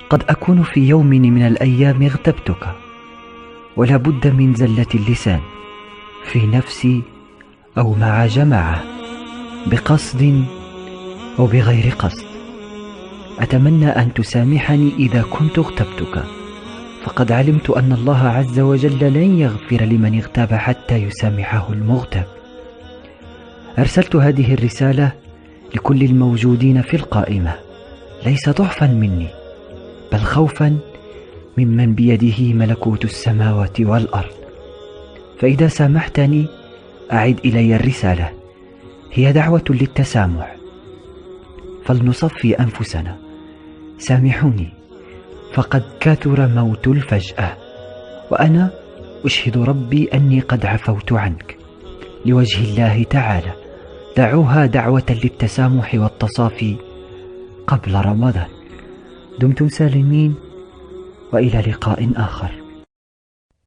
قد أكون في يوم من الأيام اغتبتك، ولا بد من زلة اللسان في نفسي أو مع جماعة، بقصد أو بغير قصد. أتمنى أن تسامحني إذا كنت اغتبتك، فقد علمت أن الله عز وجل لن يغفر لمن اغتاب حتى يسامحه المغتاب. أرسلت هذه الرسالة لكل الموجودين في القائمة، ليس ضعفا مني، بل خوفا ممن بيده ملكوت السماوات والأرض. فإذا سامحتني أعد إلي الرسالة، هي دعوة للتسامح، فلنصفي أنفسنا. سامحوني، فقد كثر موت الفجأة، وأنا أشهد ربي أني قد عفوت عنك لوجه الله تعالى. دعوها دعوة للتسامح والتصافي قبل رمضان. دمتم سالمين، وإلى لقاء آخر.